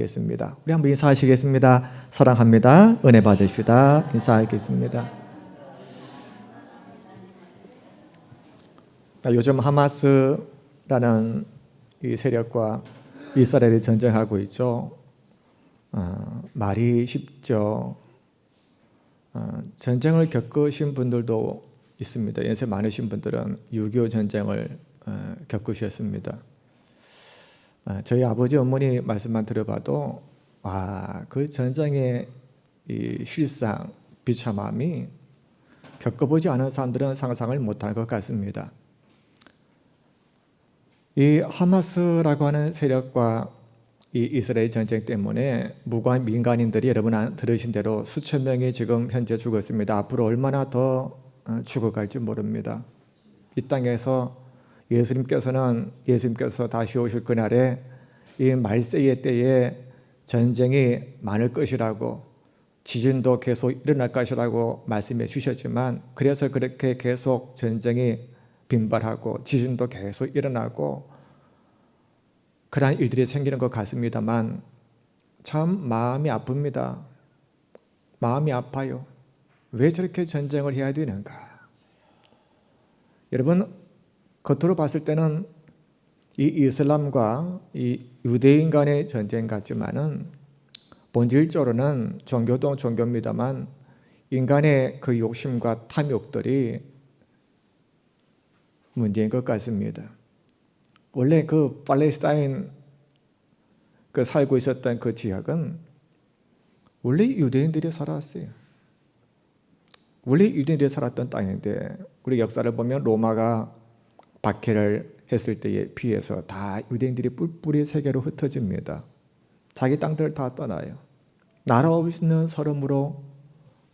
겠습니다. 우리 한번 인사하시겠습니다. 사랑합니다. 은혜 받으시다. 인사하겠습니다. 요즘 하마스라는 이 세력과 이스라엘이 전쟁하고 있죠. 말이 쉽죠. 전쟁을 겪으신 분들도 있습니다. 연세 많으신 분들은 6.25 전쟁을 겪으셨습니다. 저희 아버지 어머니 말씀만 들어봐도 그 전쟁의 이 실상, 비참함이 겪어보지 않은 사람들은 상상을 못할 것 같습니다. 이 하마스라고 하는 세력과 이 이스라엘 전쟁 때문에 무고한 민간인들이 여러분 들으신 대로 수천 명이 지금 현재 죽었습니다. 앞으로 얼마나 더 죽어갈지 모릅니다. 이 땅에서 예수님께서 다시 오실 그날에 이 말세의 때에 전쟁이 많을 것이라고, 지진도 계속 일어날 것이라고 말씀해 주셨지만, 그래서 그렇게 계속 전쟁이 빈발하고 지진도 계속 일어나고 그러한 일들이 생기는 것 같습니다만 참 마음이 아픕니다. 마음이 아파요. 왜 저렇게 전쟁을 해야 되는가? 여러분, 겉으로 봤을 때는 이 이슬람과 이 유대인 간의 전쟁 같지만은 본질적으로는 종교도 종교입니다만 인간의 그 욕심과 탐욕들이 문제인 것 같습니다. 원래 그 팔레스타인 살고 있었던 그 지역은 원래 유대인들이 살았어요. 원래 유대인들이 살았던 땅인데, 우리 역사를 보면 로마가 박해를 했을 때에 비해서 다 유대인들이 뿔뿔이 세계로 흩어집니다. 자기 땅들을 다 떠나요. 나라 없는 서름으로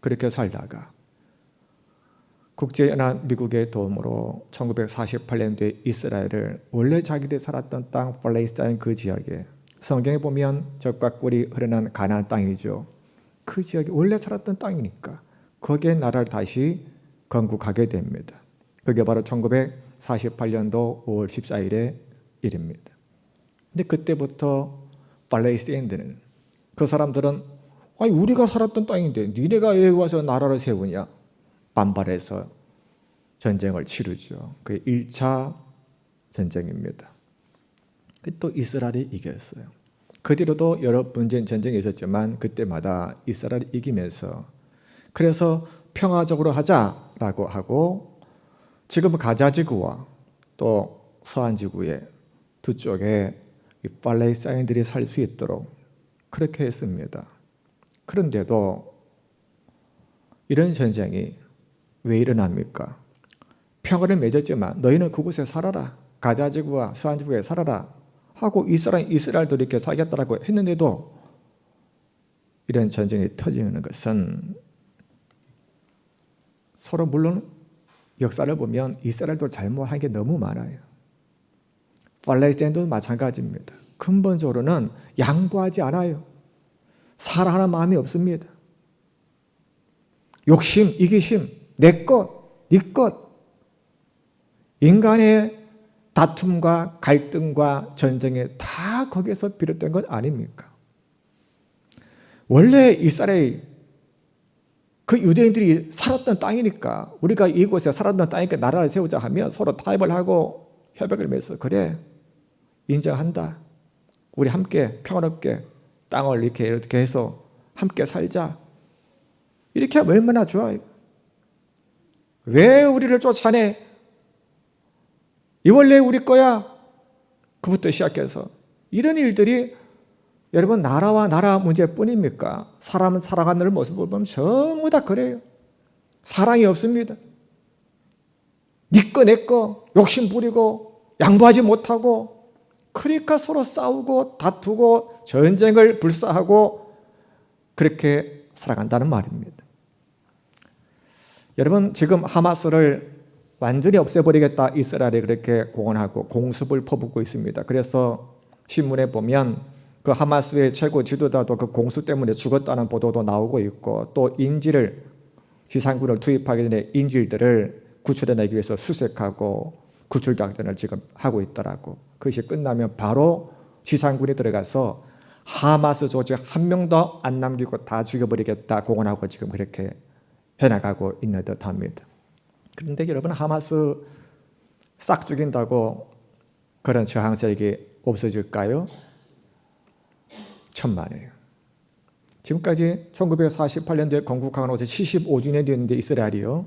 그렇게 살다가 국제연합 미국의 도움으로 1948년도에 이스라엘을 원래 자기들이 살았던 땅 팔레스타인 그 지역에, 성경에 보면 적과 꿀이 흐르는 가나안 땅이죠. 그 지역이 원래 살았던 땅이니까 거기에 나라를 다시 건국하게 됩니다. 그게 바로 1948년도 5월 14일의 일입니다. 근데 그때부터 팔레스타인들은, 그 사람들은 우리가 살았던 땅인데 니네가 왜 와서 나라를 세우냐 반발해서 전쟁을 치르죠. 그게 1차 전쟁입니다. 또 이스라엘이 이겼어요. 그 뒤로도 여러 번째 전쟁이 있었지만 그때마다 이스라엘이 이기면서, 그래서 평화적으로 하자라고 하고 지금 가자지구와 또 서한지구의 두 쪽에 이 팔레스타인들이 살 수 있도록 그렇게 했습니다. 그런데도 이런 전쟁이 왜 일어납니까? 평화를 맺었지만 너희는 그곳에 살아라, 가자지구와 서한지구에 살아라 하고 이스라엘도 이렇게 살겠다라고 했는데도 이런 전쟁이 터지는 것은, 서로 물론 역사를 보면 이스라엘도 잘못한 게 너무 많아요. 팔레스타인도 마찬가지입니다. 근본적으로는 양보하지 않아요. 사랑하는 마음이 없습니다. 욕심, 이기심, 내 것, 네 것. 인간의 다툼과 갈등과 전쟁에 다 거기에서 비롯된 것 아닙니까? 원래 이스라엘, 그 유대인들이 살았던 땅이니까, 우리가 이곳에 살았던 땅이니까 나라를 세우자 하면 서로 타협을 하고 협약을 맺어서 그래, 인정한다, 우리 함께 평화롭게 땅을 이렇게 해서 함께 살자, 이렇게 하면 얼마나 좋아요. 왜 우리를 쫓아내? 이 원래 우리 거야. 그부터 시작해서 이런 일들이, 여러분, 나라와 나라 문제뿐입니까? 사람은 살아가는 모습을 보면 전부 다 그래요. 사랑이 없습니다. 네 거, 내 거, 욕심 부리고 양보하지 못하고, 그러니까 서로 싸우고 다투고 전쟁을 불사하고 그렇게 살아간다는 말입니다. 여러분, 지금 하마스를 완전히 없애버리겠다 이스라엘이 그렇게 공언하고 공습을 퍼붓고 있습니다. 그래서 신문에 보면 그 하마스의 최고 지도자도 그 공수 때문에 죽었다는 보도도 나오고 있고, 또 인질을, 지상군을 투입하기 전에 인질들을 구출해내기 위해서 수색하고 구출 작전을 지금 하고 있더라고. 그것이 끝나면 바로 지상군이 들어가서 하마스 조직 한 명도 안 남기고 다 죽여버리겠다 공언하고 지금 그렇게 해나가고 있는 듯합니다. 그런데 여러분, 하마스 싹 죽인다고 그런 저항세력이 없어질까요? 천만에요. 지금까지 1948년도에 건국하고 나서 75주년이 됐는데 이스라엘이요.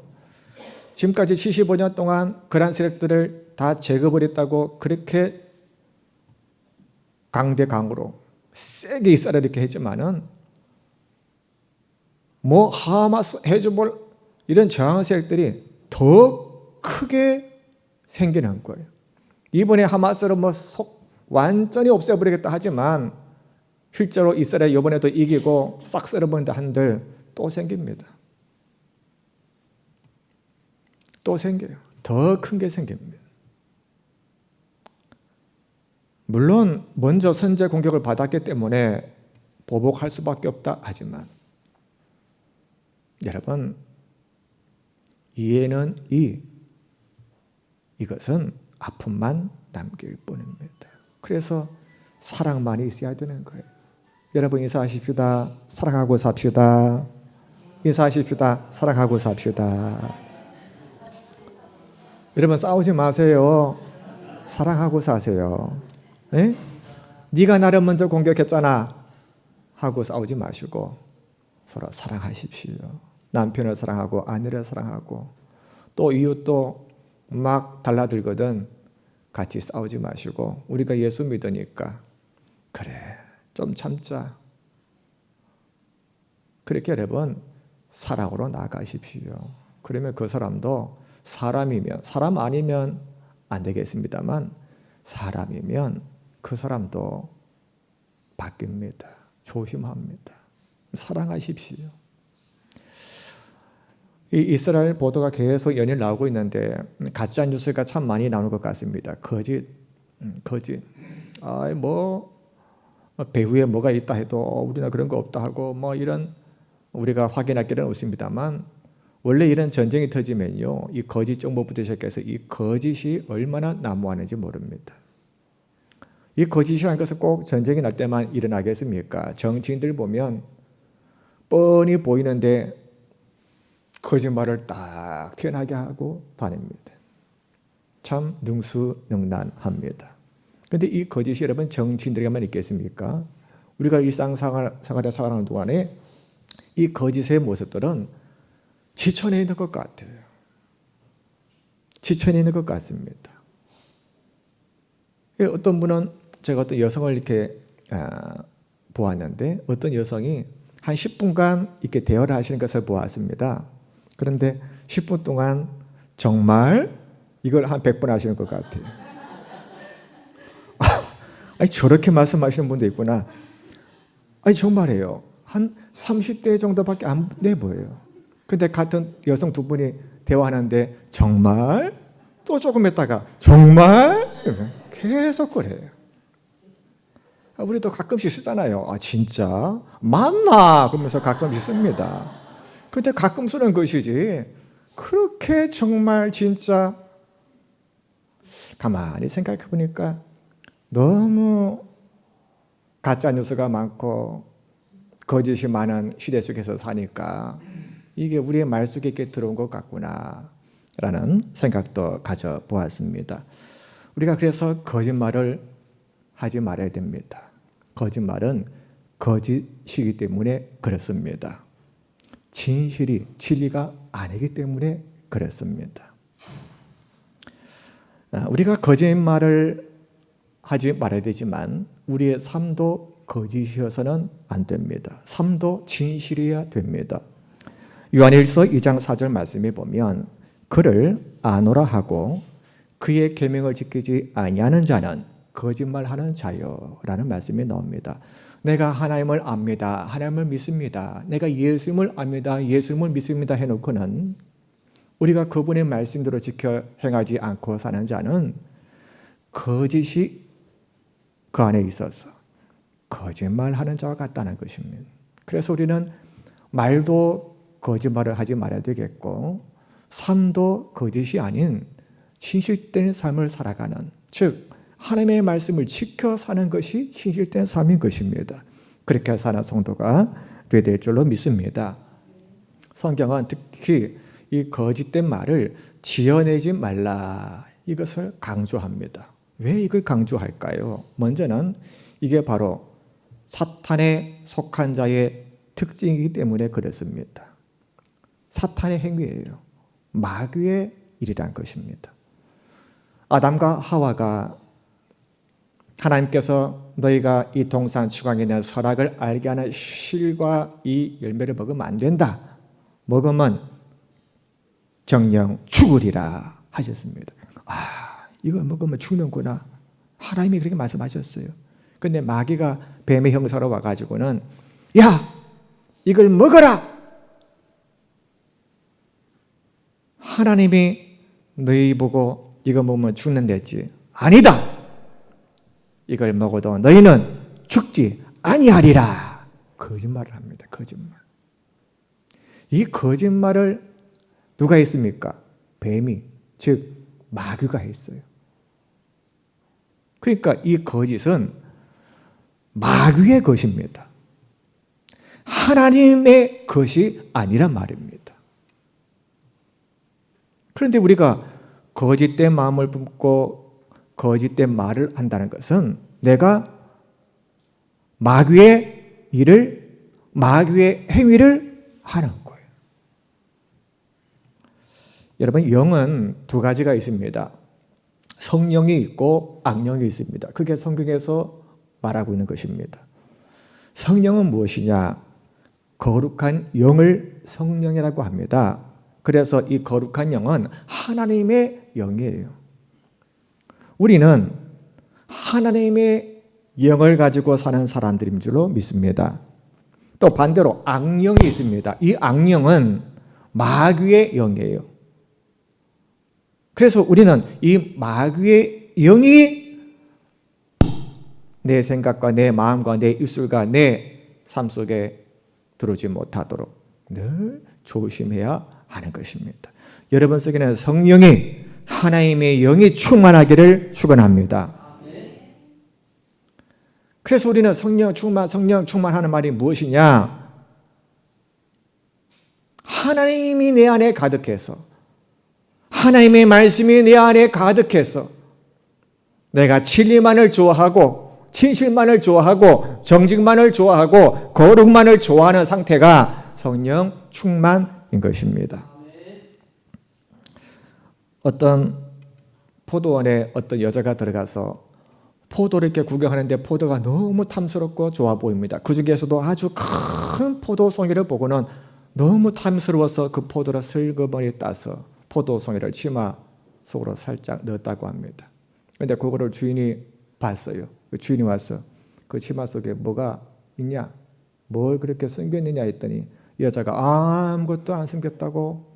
지금까지 75년 동안 그런 세력들을 다 제거버렸다고 그렇게 강대강으로 세게 이스라엘이 이렇게 했지만은 뭐 하마스, 헤즈볼 이런 저항 세력들이 더 크게 생기는 거예요. 이번에 하마스를 뭐 완전히 없애버리겠다 하지만 실제로 이스라엘 이번에도 이기고 싹 쓸어버린다 한들 또 생깁니다. 또 생겨요. 더 큰 게 생깁니다. 물론 먼저 선제 공격을 받았기 때문에 보복할 수밖에 없다 하지만 여러분, 이에는 이것은 아픔만 남길 뿐입니다. 그래서 사랑만이 있어야 되는 거예요. 여러분 인사하십시다. 사랑하고 삽시다. 인사하십시다. 사랑하고 삽시다. 여러분 싸우지 마세요. 사랑하고 사세요. 네? 네가 나를 먼저 공격했잖아 하고 싸우지 마시고 서로 사랑하십시오. 남편을 사랑하고 아내를 사랑하고 또 이웃도 막 달라들거든 같이 싸우지 마시고 우리가 예수 믿으니까 그래 좀 참자. 그렇게 여러분 사랑으로 나아가십시오. 그러면 그 사람도 사람이면, 사람 아니면 안 되겠습니다만 사람이면 그 사람도 바뀝니다. 조심합니다. 사랑하십시오. 이 이스라엘 보도가 계속 연일 나오고 있는데 가짜 뉴스가 참 많이 나오는 것 같습니다. 거짓. 뭐 배후에 뭐가 있다 해도 우리는 그런 거 없다 하고 뭐 이런 우리가 확인할 길은 없습니다만 원래 이런 전쟁이 터지면요, 이 거짓 정보부터 시작해서 이 거짓이 얼마나 난무하는지 모릅니다. 이 거짓이라는 것은 꼭 전쟁이 날 때만 일어나겠습니까? 정치인들 보면 뻔히 보이는데 거짓말을 딱 튀어나게 하고 다닙니다. 참 능수능란합니다. 그런데 이 거짓이 여러분 정치인들에게만 있겠습니까? 우리가 일상생활에 살아가는 동안에 이 거짓의 모습들은 지천에 있는 것 같아요. 지천에 있는 것 같습니다. 어떤 분은 제가 어떤 여성을 이렇게 보았는데 어떤 여성이 한 10분간 이렇게 대화를 하시는 것을 보았습니다. 그런데 10분 동안 정말 이걸 한 100번 하시는 것 같아요. 아니 저렇게 말씀하시는 분도 있구나. 아니 정말이에요. 한 30대 정도밖에 안 돼 보여요. 근데 같은 여성 두 분이 대화하는데 정말? 또 조금 했다가 정말? 계속 그래요. 우리도 가끔씩 쓰잖아요. 아 진짜? 맞나? 그러면서 가끔씩 씁니다. 근데 가끔 쓰는 것이지 그렇게 정말 진짜 가만히 생각해 보니까 너무 가짜 뉴스가 많고 거짓이 많은 시대 속에서 사니까 이게 우리의 말 속에 이렇게 들어온 것 같구나 라는 생각도 가져보았습니다. 우리가 그래서 거짓말을 하지 말아야 됩니다. 거짓말은 거짓이기 때문에 그렇습니다. 진실이 진리가 아니기 때문에 그렇습니다. 우리가 거짓말을 하지 말아야 되지만 우리의 삶도 거짓이어서는 안 됩니다. 삶도 진실이어야 됩니다. 요한일서 2장 4절 말씀에 보면 그를 아노라 하고 그의 계명을 지키지 아니하는 자는 거짓말하는 자요라는 말씀이 나옵니다. 내가 하나님을 압니다. 하나님을 믿습니다. 내가 예수님을 압니다. 예수님을 믿습니다 해놓고는 우리가 그분의 말씀대로 지켜 행하지 않고 사는 자는 거짓이 그 안에 있어서 거짓말하는 자와 같다는 것입니다. 그래서 우리는 말도 거짓말을 하지 말아야 되겠고 삶도 거짓이 아닌 진실된 삶을 살아가는, 즉 하나님의 말씀을 지켜 사는 것이 진실된 삶인 것입니다. 그렇게 사는 성도가 되어야 될 줄로 믿습니다. 성경은 특히 이 거짓된 말을 지어내지 말라, 이것을 강조합니다. 왜 이걸 강조할까요? 먼저는 이게 바로 사탄에 속한 자의 특징이기 때문에 그렇습니다. 사탄의 행위예요. 마귀의 일이란 것입니다. 아담과 하와가 하나님께서 너희가 이 동산 추강에 있는 선악을 알게 하는 실과 이 열매를 먹으면 안 된다, 먹으면 정령 죽으리라 하셨습니다. 이걸 먹으면 죽는구나, 하나님이 그렇게 말씀하셨어요. 근데 마귀가 뱀의 형사로 와가지고는 야, 이걸 먹어라, 하나님이 너희 보고 이거 먹으면 죽는댔지. 아니다, 이걸 먹어도 너희는 죽지 아니하리라. 거짓말을 합니다. 거짓말. 이 거짓말을 누가 했습니까? 뱀이, 즉 마귀가 했어요. 그러니까 이 거짓은 마귀의 것입니다. 하나님의 것이 아니란 말입니다. 그런데 우리가 거짓된 마음을 품고 거짓된 말을 한다는 것은 내가 마귀의 일을, 마귀의 행위를 하는 거예요. 여러분, 영은 두 가지가 있습니다. 성령이 있고 악령이 있습니다. 그게 성경에서 말하고 있는 것입니다. 성령은 무엇이냐? 거룩한 영을 성령이라고 합니다. 그래서 이 거룩한 영은 하나님의 영이에요. 우리는 하나님의 영을 가지고 사는 사람들인 줄로 믿습니다. 또 반대로 악령이 있습니다. 이 악령은 마귀의 영이에요. 그래서 우리는 이 마귀의 영이 내 생각과 내 마음과 내 입술과 내 삶 속에 들어오지 못하도록 늘 조심해야 하는 것입니다. 여러분 속에는 성령이, 하나님의 영이 충만하기를 축원합니다. 그래서 우리는 성령 충만하는 말이 무엇이냐? 하나님이 내 안에 가득해서, 하나님의 말씀이 내 안에 가득해서 내가 진리만을 좋아하고 진실만을 좋아하고 정직만을 좋아하고 거룩만을 좋아하는 상태가 성령 충만인 것입니다. 어떤 포도원에 어떤 여자가 들어가서 포도를 이렇게 구경하는데 포도가 너무 탐스럽고 좋아 보입니다. 그 중에서도 아주 큰 포도송이를 보고는 너무 탐스러워서 그 포도를 슬그머니 따서 포도송이를 치마 속으로 살짝 넣었다고 합니다. 그런데 그거를 주인이 봤어요. 그 주인이 와서 그 치마 속에 뭐가 있냐? 뭘 그렇게 숨겼느냐 했더니 여자가 아무것도 안 숨겼다고?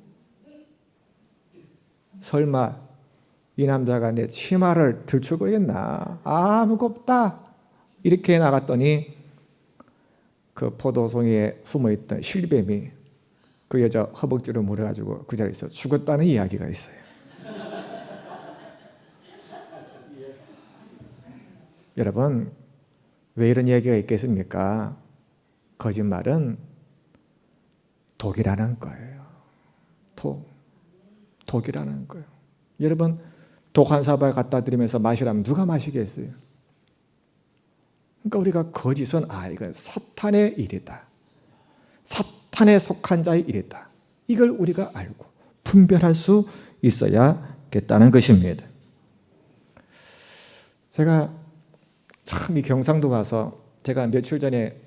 설마 이 남자가 내 치마를 들추고 있나? 아무것도 없다. 이렇게 나갔더니 그 포도송이에 숨어있던 실뱀이 그 여자 허벅지를 물어가지고 그 자리에서 죽었다는 이야기가 있어요. 여러분, 왜 이런 이야기가 있겠습니까? 거짓말은 독이라는 거예요. 독이라는 거예요. 여러분, 독 한 사발 갖다 드리면서 마시라면 누가 마시겠어요? 그러니까 우리가 거짓은 이건 사탄의 일이다, 사탄에 속한 자의 일이다, 이걸 우리가 알고 분별할 수 있어야겠다는 것입니다. 제가 참 이 경상도 가서 제가 며칠 전에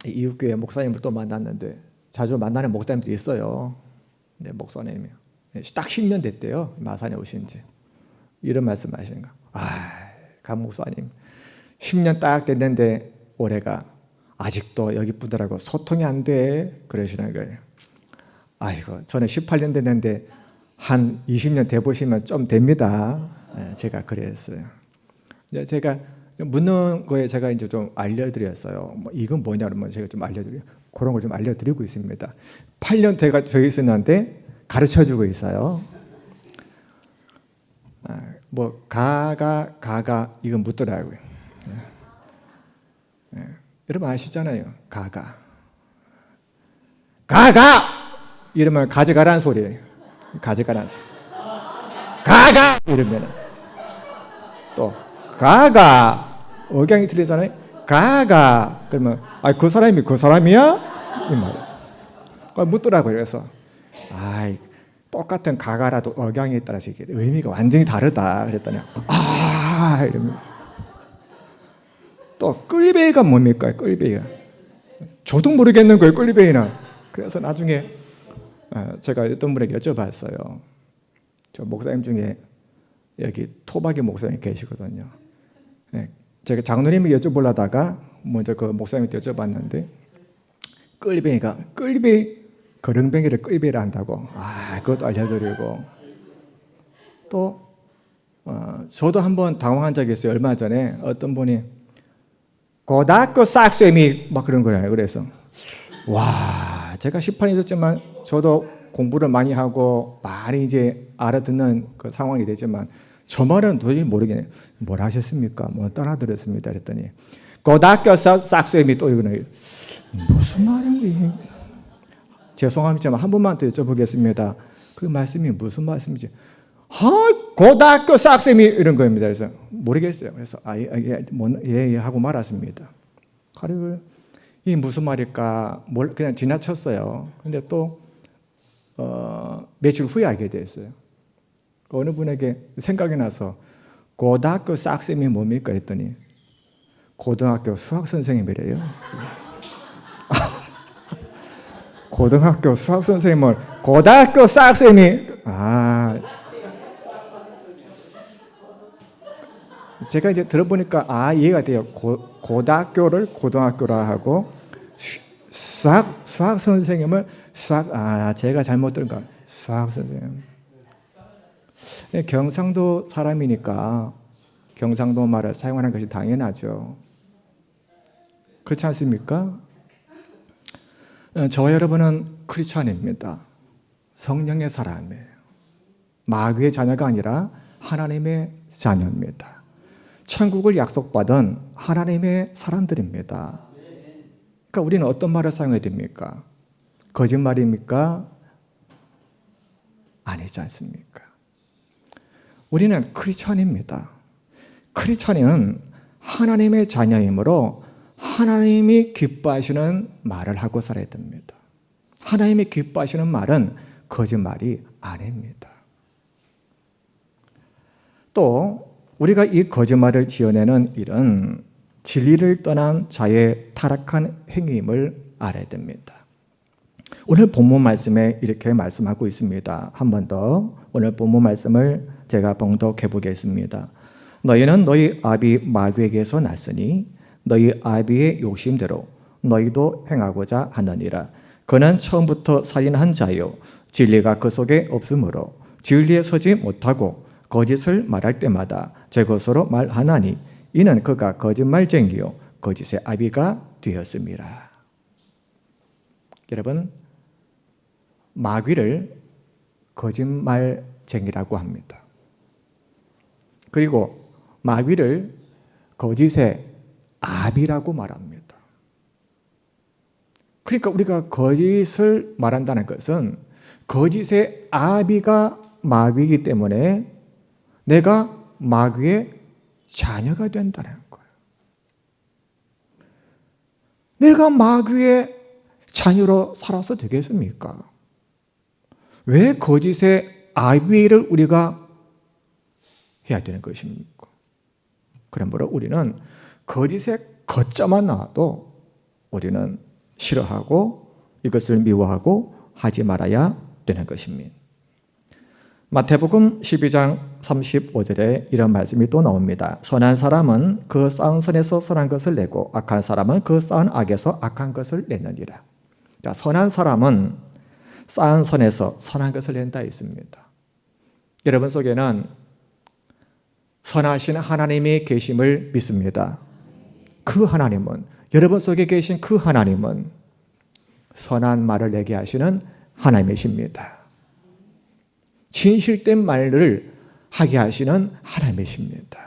이웃교회 목사님을 또 만났는데 자주 만나는 목사님들이 있어요. 네, 목사님이요. 딱 10년 됐대요. 마산에 오신 지. 이런 말씀 하시는 거. 강 목사님 10년 딱 됐는데 올해가 아직도 여기 분들하고 소통이 안 돼 그러시는 거예요. 아이고, 저는 18년 됐는데 한 20년 돼 보시면 좀 됩니다. 제가 그랬어요. 제가 묻는 거에 제가 이제 좀 알려드렸어요. 이건 뭐냐 그러면 제가 좀 알려드려요. 그런 걸 좀 알려드리고 있습니다. 8년 되어 있었는데 가르쳐주고 있어요. 가가 이건 묻더라고요. 여러분 아시잖아요. 가가. 가가! 이러면 가져가라는 소리예요. 가져가라는 소리. 가가! 이러면 또 가가. 억양이 틀리잖아요. 가가. 그러면 그 사람이 그 사람이야? 이 말. 묻더라고요. 그래서 똑같은 가가라도 억양에 따라서 의미가 완전히 다르다. 그랬더니 이러면 또 끌베이가 뭡니까? 끌베이가 저도 모르겠는 거예요. 끌베이는. 그래서 나중에 제가 어떤 분에게 여쭤봤어요. 저 목사님 중에 여기 토박이 목사님 계시거든요. 제가 장로님이 여쭤보려다가 먼저 그 목사님한테 여쭤봤는데 끌베이가 끌베이 거렁뱅이를 끌베이라 한다고. 그것도 알려드리고 또 저도 한번 당황한 적이 있어요. 얼마 전에 어떤 분이 고등학교 싹쇠미 막 그런 거예요. 그래서 제가 10판이 있었지만 저도 공부를 많이 하고 많이 이제 알아듣는 그 상황이 되지만 저 말은 도저히 모르겠네요. 뭘 하셨습니까? 뭐 따라들었습니다. 그랬더니 고등학교 싹쇠미 또 이거는 무슨 말인지 죄송합니다만 한 번만 더 여쭤보겠습니다. 그 말씀이 무슨 말씀이지? 고등학교 싹셈이 이런 겁니다. 그래서 모르겠어요. 그래서 예 하고 말았습니다. 그리고 이 무슨 말일까? 그냥 지나쳤어요. 근데 또 며칠 후에 알게 됐어요. 어느 분에게 생각이 나서 고등학교 싹셈이 뭡니까? 했더니 고등학교 수학 선생님이래요. 고등학교 수학 선생님을 고등학교 싹셈이 제가 이제 들어보니까 이해가 돼요. 고등학교를 고등학교라 하고 수학 선생님을 제가 잘못 들은 거 수학 선생님. 경상도 사람이니까 경상도 말을 사용하는 것이 당연하죠. 그렇지 않습니까? 저와 여러분은 크리스찬입니다. 성령의 사람이에요. 마귀의 자녀가 아니라 하나님의 자녀입니다. 천국을 약속받은 하나님의 사람들입니다. 그러니까 우리는 어떤 말을 사용해야 됩니까? 거짓말입니까? 아니지 않습니까? 우리는 크리스찬입니다. 크리스찬은 하나님의 자녀이므로 하나님이 기뻐하시는 말을 하고 살아야 됩니다. 하나님이 기뻐하시는 말은 거짓말이 아닙니다. 또 우리가 이 거짓말을 지어내는 일은 진리를 떠난 자의 타락한 행위임을 알아야 됩니다. 오늘 본문 말씀에 이렇게 말씀하고 있습니다. 한 번 더 오늘 본문 말씀을 제가 봉독해 보겠습니다. 너희는 너희 아비 마귀에게서 났으니 너희 아비의 욕심대로 너희도 행하고자 하느니라. 그는 처음부터 살인한 자요 진리가 그 속에 없으므로 진리에 서지 못하고 거짓을 말할 때마다 제 것으로 말하나니 이는 그가 거짓말쟁이요 거짓의 아비가 되었습니다. 여러분, 마귀를 거짓말쟁이라고 합니다. 그리고 마귀를 거짓의 아비라고 말합니다. 그러니까 우리가 거짓을 말한다는 것은 거짓의 아비가 마귀이기 때문에 내가 마귀의 자녀가 된다는 거예요. 내가 마귀의 자녀로 살아서 되겠습니까? 왜 거짓의 아비를 우리가 해야 되는 것입니까? 그러므로 우리는 거짓의 거짜만 나와도 우리는 싫어하고 이것을 미워하고 하지 말아야 되는 것입니다. 마태복음 12장 35절에 이런 말씀이 또 나옵니다. 선한 사람은 그 쌓은 선에서 선한 것을 내고 악한 사람은 그 쌓은 악에서 악한 것을 내느니라. 그러니까 선한 사람은 쌓은 선에서 선한 것을 낸다 있습니다. 여러분 속에는 선하신 하나님이 계심을 믿습니다. 그 하나님은, 여러분 속에 계신 그 하나님은 선한 말을 내게 하시는 하나님이십니다. 진실된 말을 하게 하시는 하나님이십니다.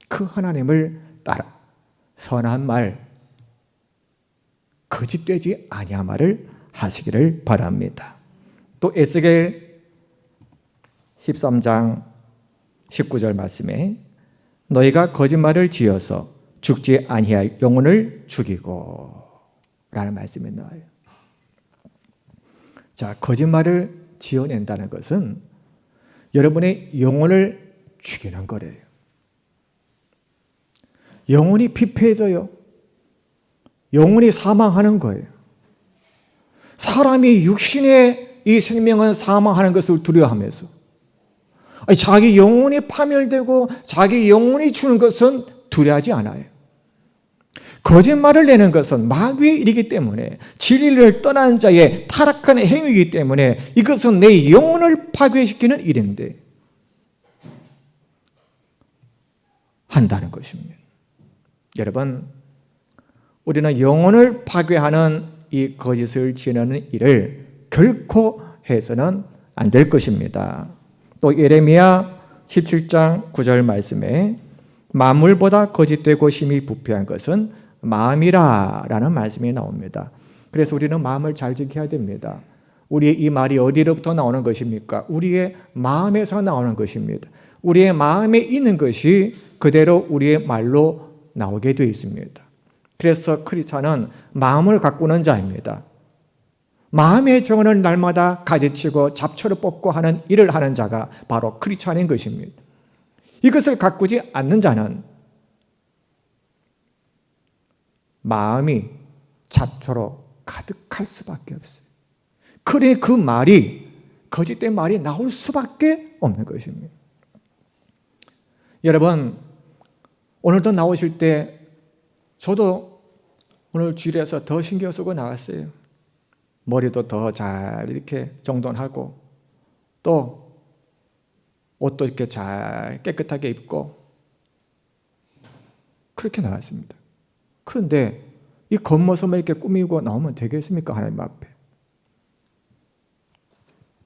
그 하나님을 따라 선한 말, 거짓되지 아니하마를 하시기를 바랍니다. 또 에스겔 13장 19절 말씀에 너희가 거짓말을 지어서 죽지 아니할 영혼을 죽이고 라는 말씀이 나와요. 자, 거짓말을 지어낸다는 것은 여러분의 영혼을 죽이는 거래요. 영혼이 피폐해져요. 영혼이 사망하는 거예요. 사람이 육신의 이 생명은 사망하는 것을 두려워하면서 자기 영혼이 파멸되고 자기 영혼이 죽는 것은 두려워하지 않아요. 거짓말을 내는 것은 마귀의 일이기 때문에 진리를 떠난 자의 타락한 행위이기 때문에 이것은 내 영혼을 파괴시키는 일인데 한다는 것입니다. 여러분, 우리는 영혼을 파괴하는 이 거짓을 지어내는 일을 결코 해서는 안 될 것입니다. 또 예레미야 17장 9절 말씀에 만물보다 거짓되고 심히 부패한 것은 마음이라 라는 말씀이 나옵니다. 그래서 우리는 마음을 잘 지켜야 됩니다. 우리의 이 말이 어디로부터 나오는 것입니까? 우리의 마음에서 나오는 것입니다. 우리의 마음에 있는 것이 그대로 우리의 말로 나오게 되어 있습니다. 그래서 크리스찬은 마음을 가꾸는 자입니다. 마음의 정원을 날마다 가지치고 잡초를 뽑고 하는 일을 하는 자가 바로 크리스찬인 것입니다. 이것을 가꾸지 않는 자는 마음이 잡초로 가득할 수밖에 없어요. 그러니 그 말이 거짓된 말이 나올 수밖에 없는 것입니다. 여러분, 오늘도 나오실 때 저도 오늘 주일에서 더 신경 쓰고 나왔어요. 머리도 더 잘 이렇게 정돈하고 또 옷도 이렇게 잘 깨끗하게 입고 그렇게 나왔습니다. 그런데 이 겉모습만 이렇게 꾸미고 나오면 되겠습니까? 하나님 앞에.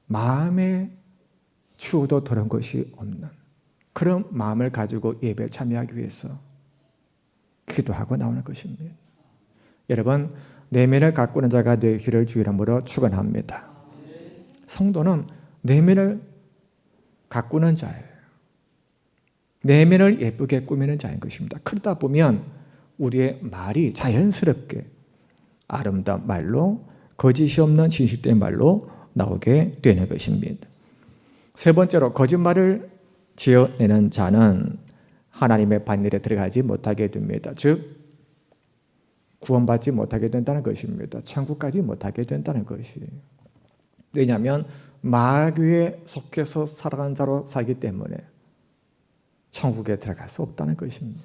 마음에 추워도 더러운 것이 없는 그런 마음을 가지고 예배에 참여하기 위해서 기도하고 나오는 것입니다. 여러분, 내면을 가꾸는 자가 되기를 주의 이름으로 축원합니다. 성도는 내면을 가꾸는 자예요. 내면을 예쁘게 꾸미는 자인 것입니다. 그러다 보면 우리의 말이 자연스럽게 아름다운 말로 거짓이 없는 진실된 말로 나오게 되는 것입니다. 세 번째로 거짓말을 지어내는 자는 하나님의 반열에 들어가지 못하게 됩니다. 즉 구원받지 못하게 된다는 것입니다. 천국까지 못하게 된다는 것이에요. 왜냐하면 마귀에 속해서 살아가는 자로 살기 때문에 천국에 들어갈 수 없다는 것입니다.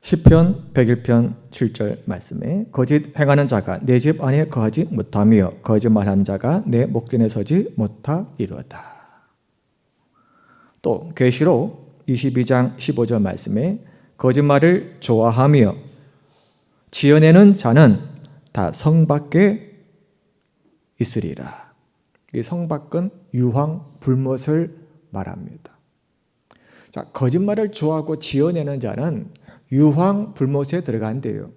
시편 101편 7절 말씀에 거짓 행하는 자가 내 집 안에 거하지 못하며 거짓말하는 자가 내 목전에 서지 못하리로다. 또 계시록 22장 15절 말씀에 거짓말을 좋아하며 지어내는 자는 다 성 밖에 있으리라. 이 성 밖은 유황 불못을 말합니다. 자, 거짓말을 좋아하고 지어내는 자는 유황 불못에 들어간대요.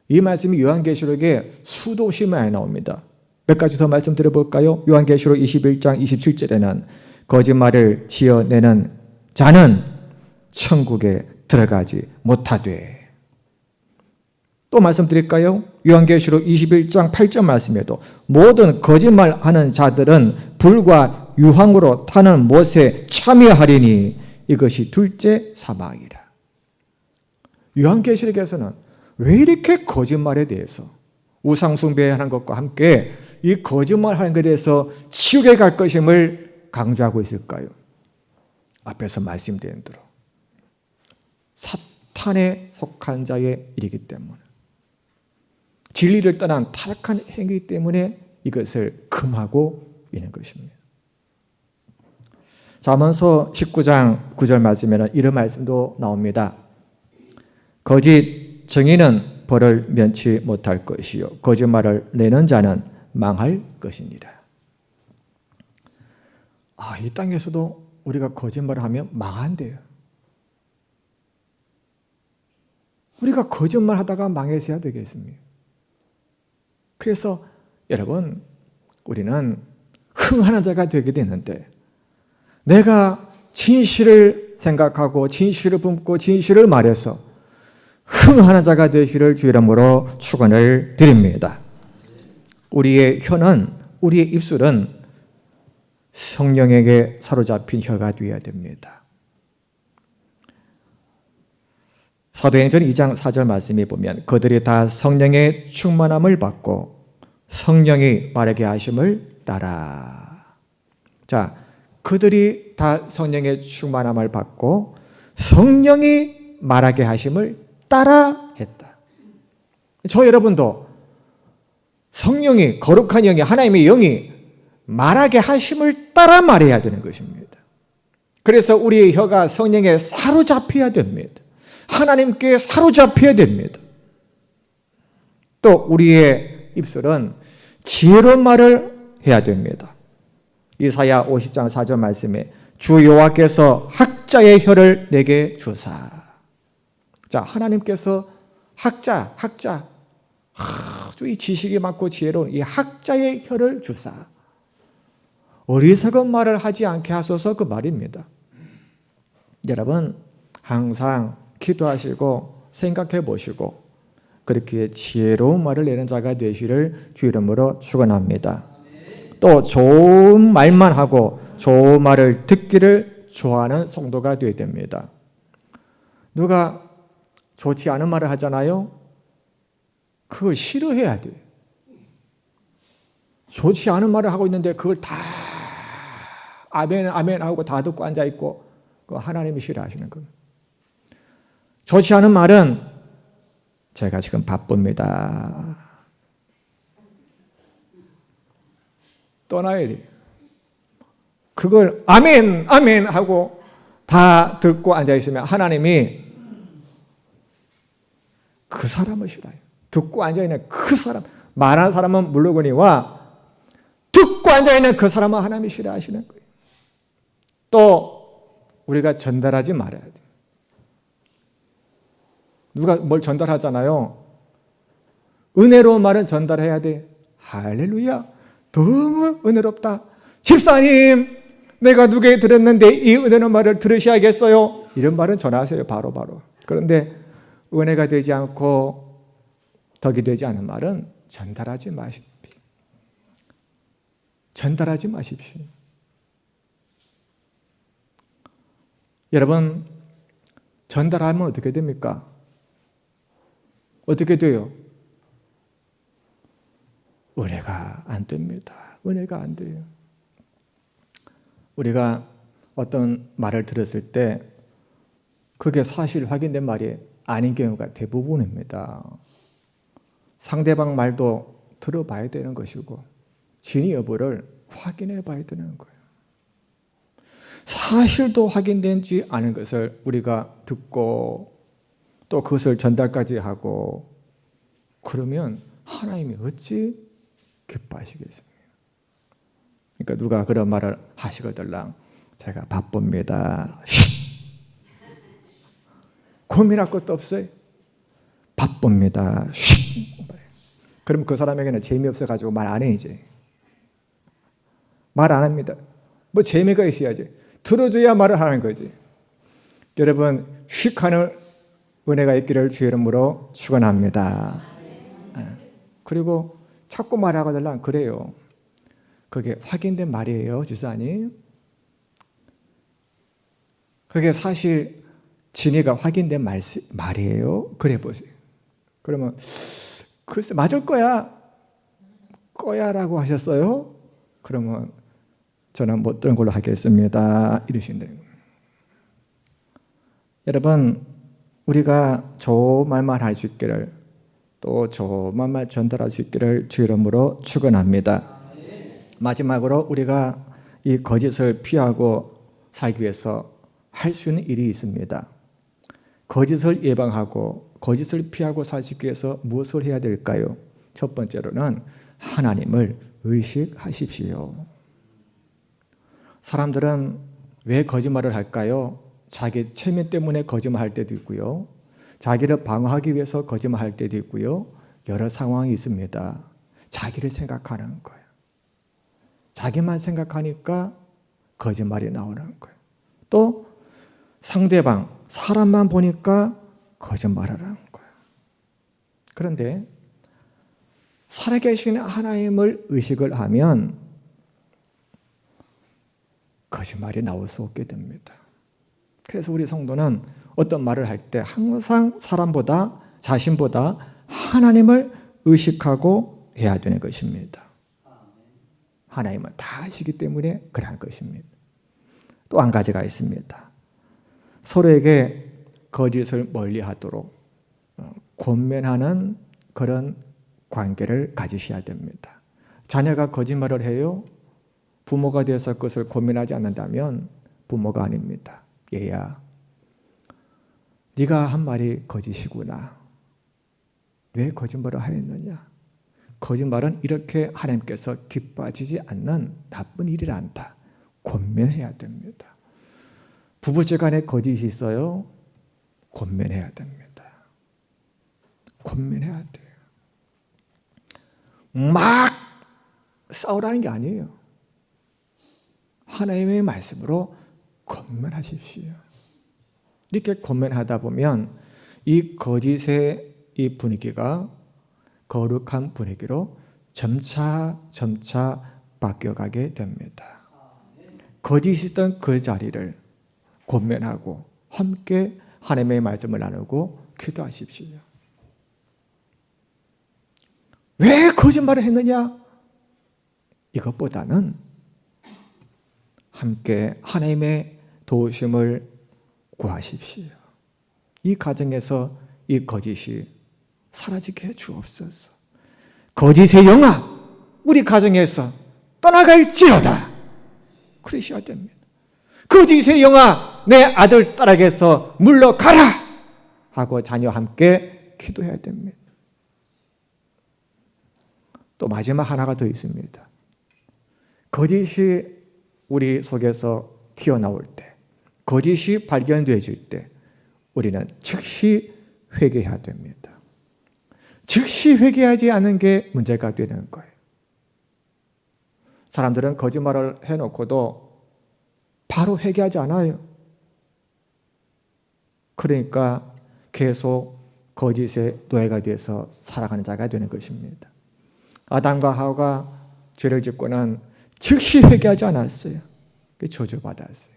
이 말씀이 요한계시록에 수도시 많이 나옵니다. 몇 가지 더 말씀드려 볼까요? 요한계시록 21장 27절에는 거짓말을 지어내는 자는 천국에 들어가지 못하되. 또 말씀드릴까요? 요한계시록 21장 8절 말씀에도 모든 거짓말하는 자들은 불과 유황으로 타는 못에 참여하리니 이것이 둘째 사망이라. 요한계시록에서는 왜 이렇게 거짓말에 대해서 우상숭배하는 것과 함께 이 거짓말하는 것에 대해서 지옥에 갈 것임을 강조하고 있을까요? 앞에서 말씀드린 대로 사탄에 속한 자의 일이기 때문에 진리를 떠난 타락한 행위이기 때문에 이것을 금하고 있는 것입니다. 잠언서 19장 9절 말씀에는 이런 말씀도 나옵니다. 거짓 정의는 벌을 면치 못할 것이요 거짓말을 내는 자는 망할 것이니라. 이 땅에서도 우리가 거짓말을 하면 망한대요. 우리가 거짓말하다가 망해서야 되겠습니까? 그래서 여러분, 우리는 흥하는 자가 되게 되는데 내가 진실을 생각하고 진실을 품고 진실을 말해서 흥하는 자가 되시를 주 이름으로 축원을 드립니다. 우리의 혀는, 우리의 입술은 성령에게 사로잡힌 혀가 되어야 됩니다. 사도행전 2장 4절 말씀에 보면 그들이 다 성령의 충만함을 받고 성령이 말하게 하심을 따라. 자, 그들이 다 성령의 충만함을 받고 성령이 말하게 하심을 따라 했다. 저 여러분도 성령이, 거룩한 영이, 하나님의 영이 말하게 하심을 따라 말해야 되는 것입니다. 그래서 우리의 혀가 성령에 사로잡혀야 됩니다. 하나님께 사로잡혀야 됩니다. 또 우리의 입술은 지혜로운 말을 해야 됩니다. 이사야 50장 4절 말씀에 주 여호와께서 학자의 혀를 내게 주사. 자, 하나님께서 학자, 아주 이 지식이 많고 지혜로운 이 학자의 혀를 주사. 어리석은 말을 하지 않게 하소서, 그 말입니다. 여러분, 항상 기도하시고 생각해 보시고 그렇게 지혜로운 말을 내는 자가 되시를 주 이름으로 축원합니다. 또 좋은 말만 하고 좋은 말을 듣기를 좋아하는 성도가 되어야 됩니다. 누가 좋지 않은 말을 하잖아요. 그걸 싫어해야 돼요. 좋지 않은 말을 하고 있는데 그걸 다 아멘 아멘 하고 다 듣고 앉아있고 그거 하나님이 싫어하시는 겁니다. 좋지 않은 말은 제가 지금 바쁩니다. 떠나야 돼요. 그걸 아멘 아멘 하고 다 듣고 앉아있으면 하나님이 그 사람을 싫어해요. 듣고 앉아있는 그 사람, 말하는 사람은 물론이와 듣고 앉아있는 그 사람은 하나님이 싫어하시는 거예요. 또 우리가 전달하지 말아야 돼요. 누가 뭘 전달하잖아요. 은혜로운 말은 전달해야 돼. 할렐루야, 너무 은혜롭다. 집사님, 내가 누구에게 들었는데 이 은혜로운 말을 들으셔야겠어요. 이런 말은 전하세요, 바로바로. 그런데 은혜가 되지 않고 덕이 되지 않은 말은 전달하지 마십시오. 전달하지 마십시오. 여러분, 전달하면 어떻게 됩니까? 어떻게 돼요? 은혜가 안 됩니다. 은혜가 안 돼요. 우리가 어떤 말을 들었을 때 그게 사실 확인된 말이 아닌 경우가 대부분입니다. 상대방 말도 들어봐야 되는 것이고 진위 여부를 확인해 봐야 되는 거예요. 사실도 확인되지 않은 것을 우리가 듣고 또 그것을 전달까지 하고 그러면 하나님이 어찌 기뻐하시겠습니까? 그러니까 누가 그런 말을 하시거들랑 제가 바쁩니다. 고민할 것도 없어요. 바쁩니다. 그럼 그 사람에게는 재미없어가지고 말 안 해. 이제 말 안 합니다. 뭐 재미가 있어야지. 들어줘야 말을 하는 거지. 여러분, 휙 하는 은혜가 있기를 주 이름으로 축원합니다. 그리고 자꾸 말하거들랑 그래요. 그게 확인된 말이에요, 집사님. 그게 사실 진위가 확인된 말이에요. 그래 보세요. 그러면 글쎄 맞을 거야라고 하셨어요. 그러면 저는 못 들은 걸로 하겠습니다. 이러신다는 거예요. 여러분, 우리가 좋은 말만 할 수 있기를 또 좋은 말만 전달할 수 있기를 주 이름으로 축원합니다. 마지막으로 우리가 이 거짓을 피하고 살기 위해서 할 수 있는 일이 있습니다. 거짓을 예방하고 거짓을 피하고 살기 위해서 무엇을 해야 될까요? 첫 번째로는 하나님을 의식하십시오. 사람들은 왜 거짓말을 할까요? 자기 체면 때문에 거짓말할 때도 있고요. 자기를 방어하기 위해서 거짓말할 때도 있고요. 여러 상황이 있습니다. 자기를 생각하는 거예요. 자기만 생각하니까 거짓말이 나오는 거예요. 또 상대방, 사람만 보니까 거짓말을 하는 거예요. 그런데 살아계신 하나님을 의식을 하면 거짓말이 나올 수 없게 됩니다. 그래서 우리 성도는 어떤 말을 할 때 항상 사람보다, 자신보다 하나님을 의식하고 해야 되는 것입니다. 하나님은 다 아시기 때문에 그러한 것입니다. 또 한 가지가 있습니다. 서로에게 거짓을 멀리하도록 권면하는 그런 관계를 가지셔야 됩니다. 자녀가 거짓말을 해요. 부모가 되어서 그것을 권면하지 않는다면 부모가 아닙니다. 얘야, 네가 한 말이 거짓이구나. 왜 거짓말을 하였느냐? 거짓말은 이렇게 하나님께서 기뻐하시지 않는 나쁜 일이란다. 권면해야 됩니다. 부부지간에 거짓이 있어요. 권면해야 됩니다. 권면해야 돼요. 막 싸우라는 게 아니에요. 하나님의 말씀으로 권면하십시오. 이렇게 권면하다 보면 이 거짓의 이 분위기가 거룩한 분위기로 점차 바뀌어가게 됩니다. 거짓이 있던 그 자리를 권면하고 함께 하나님의 말씀을 나누고 기도하십시오. 왜 거짓말을 했느냐? 이것보다는 함께 하나님의 도우심을 구하십시오. 이 가정에서 이 거짓이 사라지게 해 주옵소서. 거짓의 영아, 우리 가정에서 떠나갈지어다. 그러셔야 됩니다. 거짓의 영아, 내 아들 딸에게서 물러가라 하고 자녀와 함께 기도해야 됩니다. 또 마지막 하나가 더 있습니다. 거짓이 우리 속에서 튀어나올 때, 거짓이 발견되어질 때 우리는 즉시 회개해야 됩니다. 즉시 회개하지 않는 게 문제가 되는 거예요. 사람들은 거짓말을 해놓고도 바로 회개하지 않아요. 그러니까 계속 거짓의 노예가 돼서 살아가는 자가 되는 것입니다. 아담과 하와가 죄를 짓고는 즉시 회개하지 않았어요. 저주받았어요.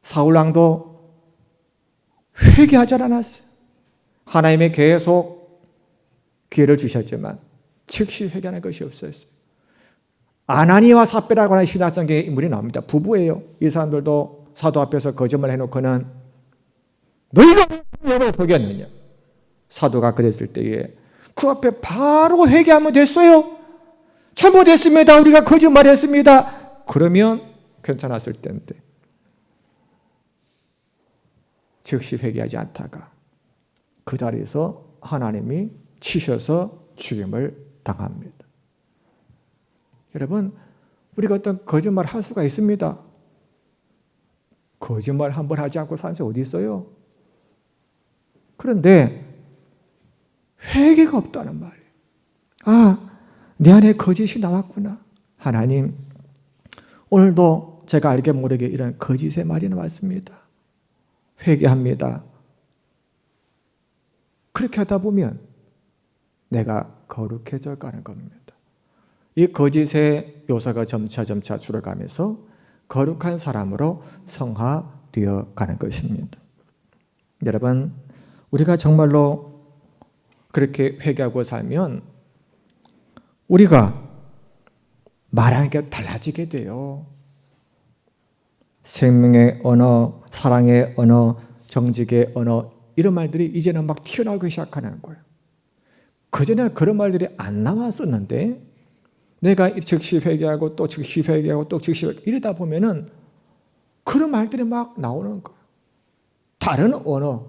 사울왕도 회개하지 않았어요. 하나님이 계속 기회를 주셨지만 즉시 회개하는 것이 없었어요. 아나니와 삽비라고 하는 신학성경의 인물이 나옵니다. 부부예요. 이 사람들도 사도 앞에서 거짓말 해놓고는 너희가 왜 속였느냐? 사도가 그랬을 때에 그 앞에 바로 회개하면 됐어요. 잘못했습니다. 우리가 거짓말했습니다. 그러면 괜찮았을 텐데 즉시 회개하지 않다가 그 자리에서 하나님이 치셔서 죽임을 당합니다. 여러분, 우리가 어떤 거짓말 할 수가 있습니다. 거짓말 한 번 하지 않고 사는 사람이 어디 있어요? 그런데 회개가 없다는 말이에요. 아, 내 안에 거짓이 나왔구나. 하나님, 오늘도 제가 알게 모르게 이런 거짓의 말이 나왔습니다. 회개합니다. 그렇게 하다 보면 내가 거룩해져 가는 겁니다. 이 거짓의 요소가 점차 줄어가면서 거룩한 사람으로 성화되어 가는 것입니다. 여러분, 우리가 정말로 그렇게 회개하고 살면 우리가 말하는 게 달라지게 돼요. 생명의 언어, 사랑의 언어, 정직의 언어, 이런 말들이 이제는 막 튀어나오기 시작하는 거예요. 그전에는 그런 말들이 안 나왔었는데 내가 즉시 회개하고 또 즉시 회개하고 또 즉시 회개하고 이러다 보면은 그런 말들이 막 나오는 거예요. 다른 언어,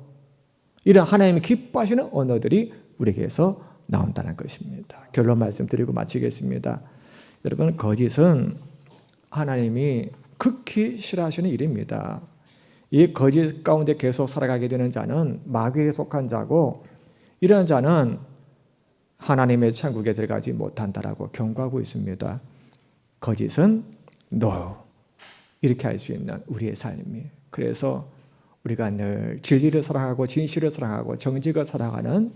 이런 하나님이 기뻐하시는 언어들이 우리에게서 나온다는 것입니다. 결론 말씀드리고 마치겠습니다. 여러분, 거짓은 하나님이 극히 싫어하시는 일입니다. 이 거짓 가운데 계속 살아가게 되는 자는 마귀에 속한 자고, 이런 자는 하나님의 천국에 들어가지 못한다라고 경고하고 있습니다. 거짓은 NO, 이렇게 할 수 있는 우리의 삶이. 그래서 우리가 늘 진리를 사랑하고 진실을 사랑하고 정직을 사랑하는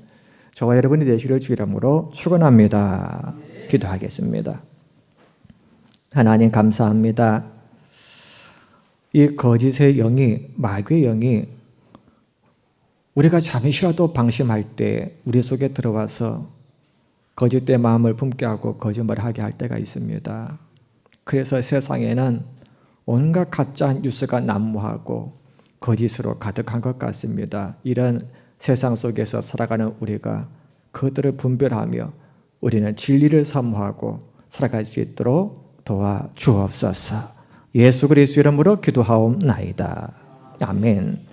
저와 여러분이 되시기를 주 이름으로 축원합니다. 기도하겠습니다. 하나님 감사합니다. 이 거짓의 영이, 마귀의 영이 우리가 잠시라도 방심할 때 우리 속에 들어와서 거짓된 마음을 품게 하고 거짓말을 하게 할 때가 있습니다. 그래서 세상에는 온갖 가짜 뉴스가 난무하고 거짓으로 가득한 것 같습니다. 이런 세상 속에서 살아가는 우리가 그들을 분별하며 우리는 진리를 사모하고 살아갈 수 있도록 도와주옵소서. 예수 그리스도 이름으로 기도하옵나이다. 아멘.